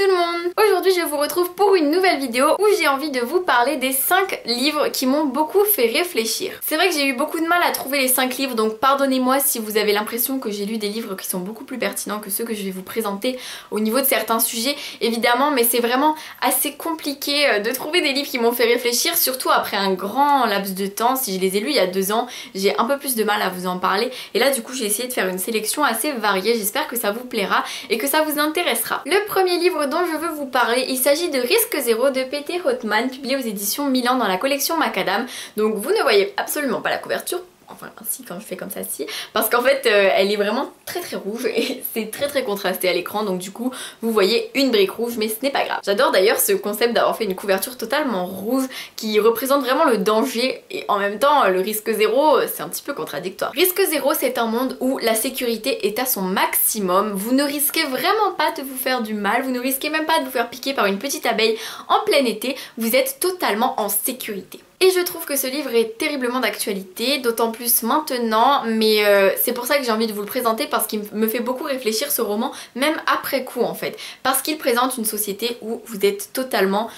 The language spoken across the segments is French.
tout le monde! Aujourd'hui je vous retrouve pour une nouvelle vidéo où j'ai envie de vous parler des 5 livres qui m'ont beaucoup fait réfléchir. C'est vrai que j'ai eu beaucoup de mal à trouver les 5 livres, donc pardonnez-moi si vous avez l'impression que j'ai lu des livres qui sont beaucoup plus pertinents que ceux que je vais vous présenter au niveau de certains sujets, évidemment, mais c'est vraiment assez compliqué de trouver des livres qui m'ont fait réfléchir, surtout après un grand laps de temps. Si je les ai lus il y a 2 ans, j'ai un peu plus de mal à vous en parler, et là du coup j'ai essayé de faire une sélection assez variée. J'espère que ça vous plaira et que ça vous intéressera. Le premier livre dont je veux vous parler, il s'agit de Risque Zéro de Peter Hotman, publié aux éditions Milan dans la collection Macadam. Donc vous ne voyez absolument pas la couverture. Enfin si, quand je fais comme ça si, parce qu'en fait elle est vraiment très rouge et c'est très contrasté à l'écran, donc du coup vous voyez une brique rouge, mais ce n'est pas grave. J'adore d'ailleurs ce concept d'avoir fait une couverture totalement rouge qui représente vraiment le danger et en même temps le risque zéro, c'est un petit peu contradictoire. Risque zéro, c'est un monde où la sécurité est à son maximum, vous ne risquez vraiment pas de vous faire du mal, vous ne risquez même pas de vous faire piquer par une petite abeille en plein été, vous êtes totalement en sécurité. Et je trouve que ce livre est terriblement d'actualité, d'autant plus maintenant, mais c'est pour ça que j'ai envie de vous le présenter, parce qu'il me fait beaucoup réfléchir ce roman, même après coup en fait. Parce qu'il présente une société où vous êtes totalement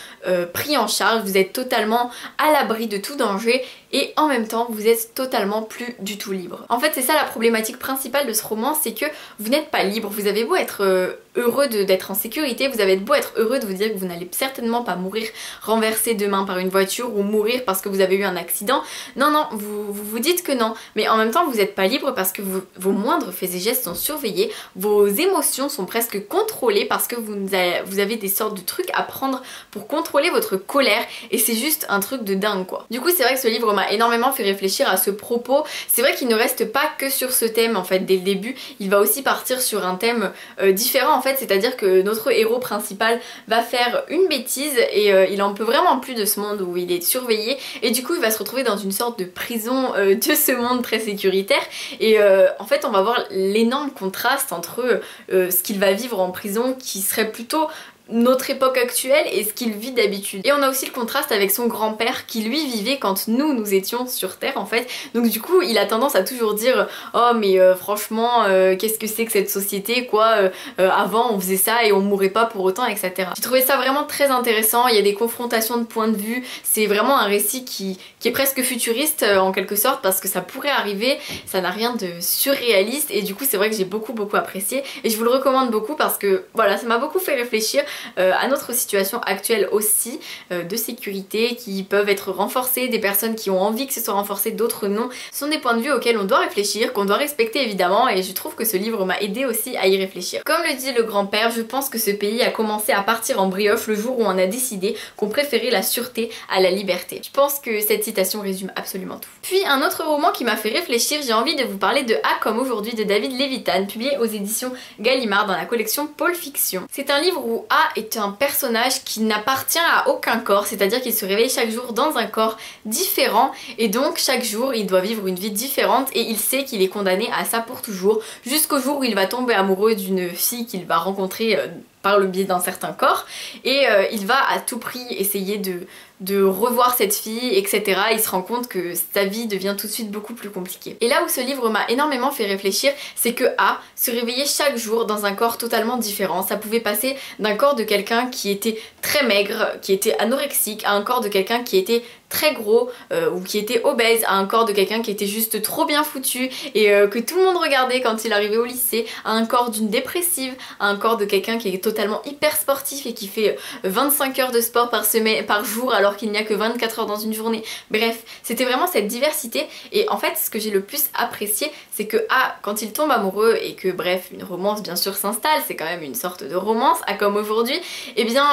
pris en charge, vous êtes totalement à l'abri de tout danger, et en même temps vous êtes totalement plus du tout libre. En fait c'est ça la problématique principale de ce roman, c'est que vous n'êtes pas libre. Vous avez beau être heureux d'être en sécurité, vous avez beau être heureux de vous dire que vous n'allez certainement pas mourir renversé demain par une voiture ou mourir parce que vous avez eu un accident. Non, vous dites que non, mais en même temps vous n'êtes pas libre parce que vos moindres faits et gestes sont surveillés, vos émotions sont presque contrôlées parce que vous avez des sortes de trucs à prendre pour contrôler votre colère, et c'est juste un truc de dingue quoi. Du coup c'est vrai que ce livre m'a énormément fait réfléchir à ce propos. C'est vrai qu'il ne reste pas que sur ce thème en fait dès le début, il va aussi partir sur un thème différent en fait, c'est-à-dire que notre héros principal va faire une bêtise et il en peut vraiment plus de ce monde où il est surveillé, et du coup il va se retrouver dans une sorte de prison de ce monde très sécuritaire, et en fait on va voir l'énorme contraste entre ce qu'il va vivre en prison qui serait plutôt notre époque actuelle et ce qu'il vit d'habitude. Et on a aussi le contraste avec son grand-père qui lui vivait quand nous étions sur Terre en fait. Donc du coup il a tendance à toujours dire oh mais franchement qu'est-ce que c'est que cette société quoi, avant on faisait ça et on mourait pas pour autant, etc. J'ai trouvé ça vraiment très intéressant, il y a des confrontations de points de vue, c'est vraiment un récit qui est presque futuriste en quelque sorte, parce que ça pourrait arriver, ça n'a rien de surréaliste, et du coup c'est vrai que j'ai beaucoup apprécié et je vous le recommande beaucoup parce que voilà, ça m'a beaucoup fait réfléchir à notre situation actuelle aussi, de sécurité qui peuvent être renforcées, des personnes qui ont envie que ce soit renforcé, d'autres non. Ce sont des points de vue auxquels on doit réfléchir, qu'on doit respecter évidemment, et je trouve que ce livre m'a aidé aussi à y réfléchir. Comme le dit le grand-père, je pense que ce pays a commencé à partir en brioche le jour où on a décidé qu'on préférait la sûreté à la liberté. Je pense que cette citation résume absolument tout. Puis un autre roman qui m'a fait réfléchir, j'ai envie de vous parler de A comme aujourd'hui de David Levitan, publié aux éditions Gallimard dans la collection Pôle Fiction. C'est un livre où A est un personnage qui n'appartient à aucun corps, c'est-à-dire qu'il se réveille chaque jour dans un corps différent, et donc chaque jour il doit vivre une vie différente, et il sait qu'il est condamné à ça pour toujours, jusqu'au jour où il va tomber amoureux d'une fille qu'il va rencontrer par le biais d'un certain corps, et il va à tout prix essayer de revoir cette fille, etc. Il se rend compte que sa vie devient tout de suite beaucoup plus compliquée. Et là où ce livre m'a énormément fait réfléchir, c'est que A se réveillait chaque jour dans un corps totalement différent. Ça pouvait passer d'un corps de quelqu'un qui était très maigre, qui était anorexique, à un corps de quelqu'un qui était très gros ou qui était obèse, à un corps de quelqu'un qui était juste trop bien foutu et que tout le monde regardait quand il arrivait au lycée, à un corps d'une dépressive, à un corps de quelqu'un qui est totalement hyper sportif et qui fait 25 heures de sport par jour alors qu'il n'y a que 24 heures dans une journée. Bref, c'était vraiment cette diversité, et en fait ce que j'ai le plus apprécié, c'est que quand il tombe amoureux et que bref une romance bien sûr s'installe, c'est quand même une sorte de romance, à comme aujourd'hui, et bien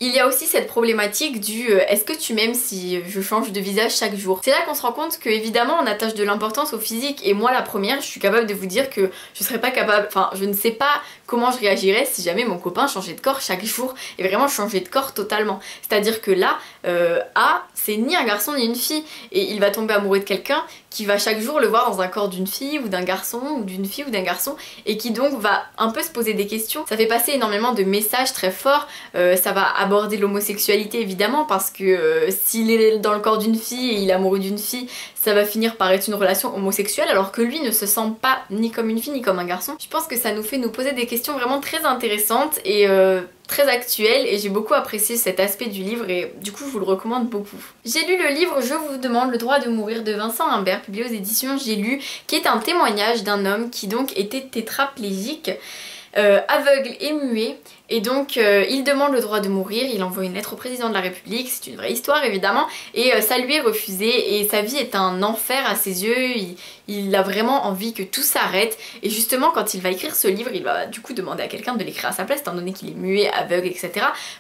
il y a aussi cette problématique du est-ce que tu m'aimes si je change de visage chaque jour. C'est là qu'on se rend compte que évidemment on attache de l'importance au physique, et moi la première je suis capable de vous dire que je serais pas capable, enfin je ne sais pas comment je réagirais si jamais mon copain changeait de corps chaque jour, et vraiment changeait de corps totalement. C'est-à-dire que là A c'est ni un garçon ni une fille, et il va tomber amoureux de quelqu'un qui va chaque jour le voir dans un corps d'une fille ou d'un garçon, ou d'une fille ou d'un garçon, et qui donc va un peu se poser des questions. Ça fait passer énormément de messages très forts, ça va aborder l'homosexualité évidemment, parce que s'il est dans le corps d'une fille et il est amoureux d'une fille, ça va finir par être une relation homosexuelle, alors que lui ne se sent pas ni comme une fille ni comme un garçon. Je pense que ça nous fait nous poser des questions vraiment très intéressantes et très actuelles, et j'ai beaucoup apprécié cet aspect du livre et du coup je vous le recommande beaucoup. J'ai lu le livre Je vous demande le droit de mourir de Vincent Humbert, publié aux éditions J'ai lu, qui est un témoignage d'un homme qui donc était tétraplégique, aveugle et muet, et donc il demande le droit de mourir, il envoie une lettre au président de la République, c'est une vraie histoire évidemment, et ça lui est refusé et sa vie est un enfer à ses yeux, il a vraiment envie que tout s'arrête, et justement quand il va écrire ce livre, il va du coup demander à quelqu'un de l'écrire à sa place étant donné qu'il est muet, aveugle, etc.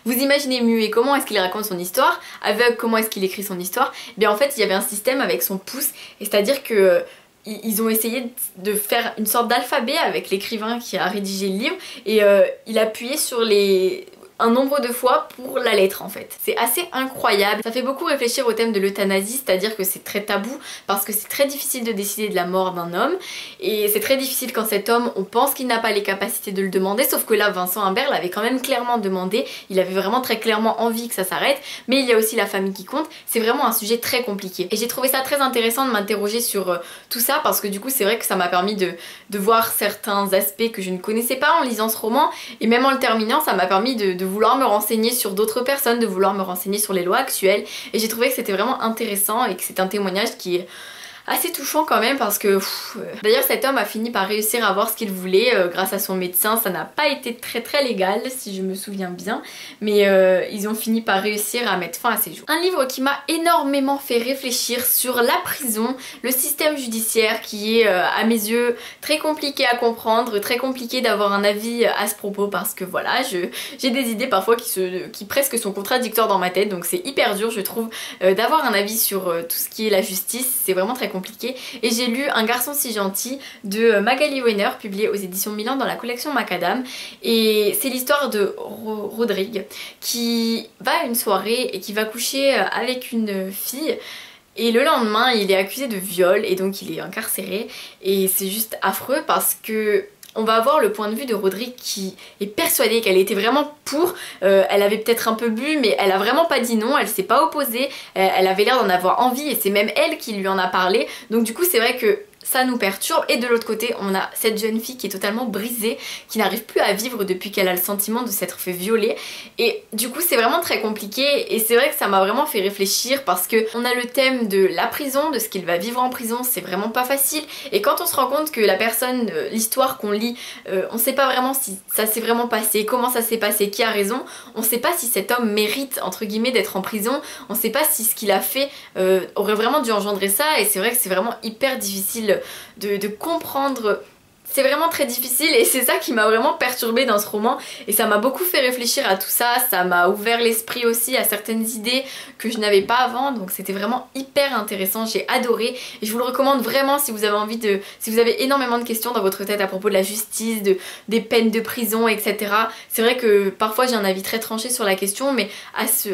Vous imaginez muet, comment est-ce qu'il raconte son histoire, aveugle, comment est-ce qu'il écrit son histoire? Et bien en fait il y avait un système avec son pouce, et c'est-à-dire que ils ont essayé de faire une sorte d'alphabet avec l'écrivain qui a rédigé le livre, et il appuyait sur un nombre de fois pour la lettre en fait. C'est assez incroyable. Ça fait beaucoup réfléchir au thème de l'euthanasie, c'est-à-dire que c'est très tabou parce que c'est très difficile de décider de la mort d'un homme, et c'est très difficile quand cet homme, on pense qu'il n'a pas les capacités de le demander, sauf que là Vincent Humbert l'avait quand même clairement demandé, il avait vraiment très clairement envie que ça s'arrête, mais il y a aussi la famille qui compte, c'est vraiment un sujet très compliqué. Et j'ai trouvé ça très intéressant de m'interroger sur tout ça, parce que du coup c'est vrai que ça m'a permis de voir certains aspects que je ne connaissais pas en lisant ce roman, et même en le terminant ça m'a permis de vouloir me renseigner sur d'autres personnes, de vouloir me renseigner sur les lois actuelles, et j'ai trouvé que c'était vraiment intéressant et que c'est un témoignage qui est assez touchant quand même, parce que d'ailleurs cet homme a fini par réussir à avoir ce qu'il voulait grâce à son médecin. Ça n'a pas été très légal si je me souviens bien, mais ils ont fini par réussir à mettre fin à ses jours. Un livre qui m'a énormément fait réfléchir sur la prison, le système judiciaire, qui est à mes yeux très compliqué à comprendre, très compliqué d'avoir un avis à ce propos, parce que voilà, j'ai des idées parfois qui presque sont contradictoires dans ma tête, donc c'est hyper dur je trouve d'avoir un avis sur tout ce qui est la justice, c'est vraiment très compliqué. Et j'ai lu Un garçon si gentil de Magali Weiner, publié aux éditions Milan dans la collection Macadam, et c'est l'histoire de Rodrigue qui va à une soirée et qui va coucher avec une fille, et le lendemain il est accusé de viol et donc il est incarcéré, et c'est juste affreux parce que on va avoir le point de vue de Rodrigue qui est persuadée qu'elle était vraiment pour, elle avait peut-être un peu bu mais elle a vraiment pas dit non, elle s'est pas opposée, elle avait l'air d'en avoir envie, et c'est même elle qui lui en a parlé, donc du coup c'est vrai que ça nous perturbe. Et de l'autre côté on a cette jeune fille qui est totalement brisée, qui n'arrive plus à vivre depuis qu'elle a le sentiment de s'être fait violer, et du coup c'est vraiment très compliqué, et c'est vrai que ça m'a vraiment fait réfléchir parce que on a le thème de la prison, de ce qu'il va vivre en prison, c'est vraiment pas facile, et quand on se rend compte que la personne, l'histoire qu'on lit, on sait pas vraiment si ça s'est vraiment passé, comment ça s'est passé, qui a raison, on sait pas si cet homme mérite entre guillemets d'être en prison, on sait pas si ce qu'il a fait aurait vraiment dû engendrer ça, et c'est vrai que c'est vraiment hyper difficile de comprendre. C'est vraiment très difficile, et c'est ça qui m'a vraiment perturbée dans ce roman, et ça m'a beaucoup fait réfléchir à tout ça, ça m'a ouvert l'esprit aussi à certaines idées que je n'avais pas avant, donc c'était vraiment hyper intéressant, j'ai adoré, et je vous le recommande vraiment si vous avez envie de... si vous avez énormément de questions dans votre tête à propos de la justice, des peines de prison, etc. C'est vrai que parfois j'ai un avis très tranché sur la question, mais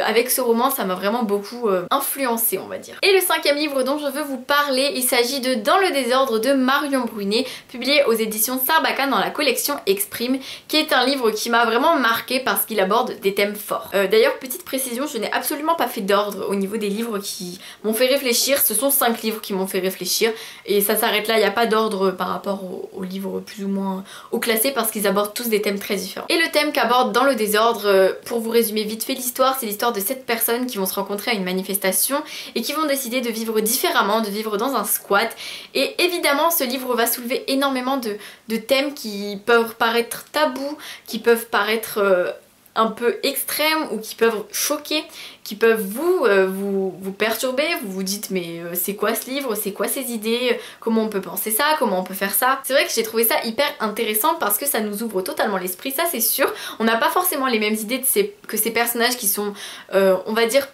avec ce roman ça m'a vraiment beaucoup influencé, on va dire. Et le cinquième livre dont je veux vous parler, il s'agit de Dans le désordre de Marion Brunet, publié aux éditions Sarbacane dans la collection Exprime, qui est un livre qui m'a vraiment marqué parce qu'il aborde des thèmes forts. D'ailleurs, petite précision, je n'ai absolument pas fait d'ordre au niveau des livres qui m'ont fait réfléchir, ce sont 5 livres qui m'ont fait réfléchir, et ça s'arrête là, il n'y a pas d'ordre par rapport aux livres plus ou moins haut classés, parce qu'ils abordent tous des thèmes très différents. Et le thème qu'aborde Dans le désordre, pour vous résumer vite fait l'histoire, c'est l'histoire de 7 personnes qui vont se rencontrer à une manifestation et qui vont décider de vivre différemment, de vivre dans un squat, et évidemment ce livre va soulever énormément de thèmes qui peuvent paraître tabous, qui peuvent paraître un peu extrêmes, ou qui peuvent choquer, qui peuvent vous perturber, vous vous dites mais c'est quoi ce livre, c'est quoi ces idées, comment on peut penser ça, comment on peut faire ça. C'est vrai que j'ai trouvé ça hyper intéressant parce que ça nous ouvre totalement l'esprit, ça c'est sûr. On n'a pas forcément les mêmes idées que ces personnages qui sont on va dire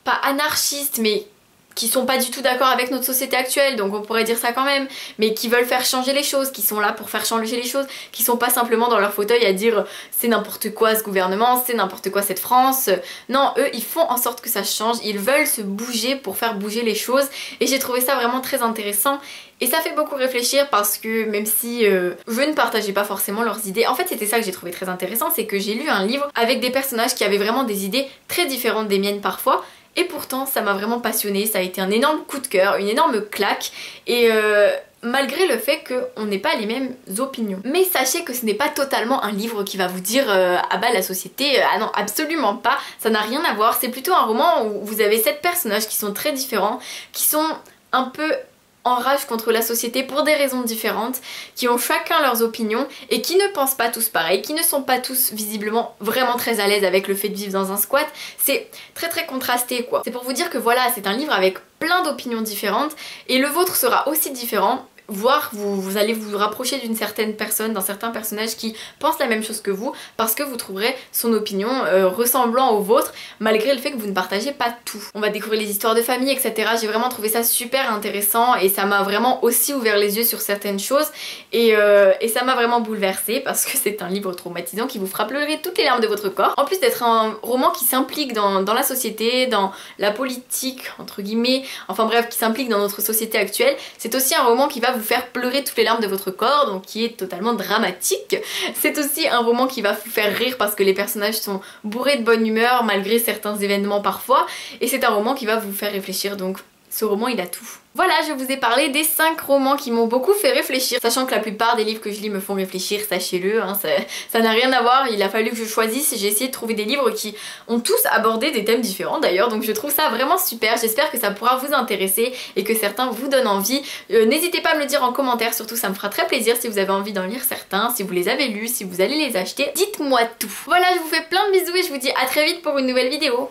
pas anarchistes, mais qui sont pas du tout d'accord avec notre société actuelle, donc on pourrait dire ça quand même, mais qui veulent faire changer les choses, qui sont là pour faire changer les choses, qui sont pas simplement dans leur fauteuil à dire c'est n'importe quoi ce gouvernement, c'est n'importe quoi cette France. Non, eux ils font en sorte que ça change, ils veulent se bouger pour faire bouger les choses, et j'ai trouvé ça vraiment très intéressant. Et ça fait beaucoup réfléchir parce que même si je ne partageais pas forcément leurs idées, en fait c'était ça que j'ai trouvé très intéressant, c'est que j'ai lu un livre avec des personnages qui avaient vraiment des idées très différentes des miennes parfois, et pourtant ça m'a vraiment passionnée, ça a été un énorme coup de cœur, une énorme claque, et malgré le fait qu'on n'ait pas les mêmes opinions. Mais sachez que ce n'est pas totalement un livre qui va vous dire ah bah la société, ah non absolument pas, ça n'a rien à voir, c'est plutôt un roman où vous avez 7 personnages qui sont très différents, qui sont un peu en rage contre la société pour des raisons différentes, qui ont chacun leurs opinions et qui ne pensent pas tous pareil, qui ne sont pas tous visiblement vraiment très à l'aise avec le fait de vivre dans un squat. C'est très contrasté quoi. C'est pour vous dire que voilà, c'est un livre avec plein d'opinions différentes et le vôtre sera aussi différent. Voire vous allez vous rapprocher d'une certaine personne, d'un certain personnage qui pense la même chose que vous, parce que vous trouverez son opinion ressemblant au vôtre, malgré le fait que vous ne partagez pas tout. On va découvrir les histoires de famille, etc. J'ai vraiment trouvé ça super intéressant et ça m'a vraiment aussi ouvert les yeux sur certaines choses, et ça m'a vraiment bouleversée parce que c'est un livre traumatisant qui vous fera pleurer toutes les larmes de votre corps. En plus d'être un roman qui s'implique dans la société, dans la politique, entre guillemets, enfin bref, qui s'implique dans notre société actuelle, c'est aussi un roman qui va vous faire pleurer toutes les larmes de votre corps, donc qui est totalement dramatique. C'est aussi un roman qui va vous faire rire parce que les personnages sont bourrés de bonne humeur malgré certains événements parfois, et c'est un roman qui va vous faire réfléchir, donc ce roman il a tout. Voilà, je vous ai parlé des 5 romans qui m'ont beaucoup fait réfléchir, sachant que la plupart des livres que je lis me font réfléchir, sachez-le, hein, ça n'a rien à voir, il a fallu que je choisisse, j'ai essayé de trouver des livres qui ont tous abordé des thèmes différents d'ailleurs, donc je trouve ça vraiment super, j'espère que ça pourra vous intéresser et que certains vous donnent envie. N'hésitez pas à me le dire en commentaire, surtout ça me fera très plaisir si vous avez envie d'en lire certains, si vous les avez lus, si vous allez les acheter, dites-moi tout. Voilà, je vous fais plein de bisous et je vous dis à très vite pour une nouvelle vidéo.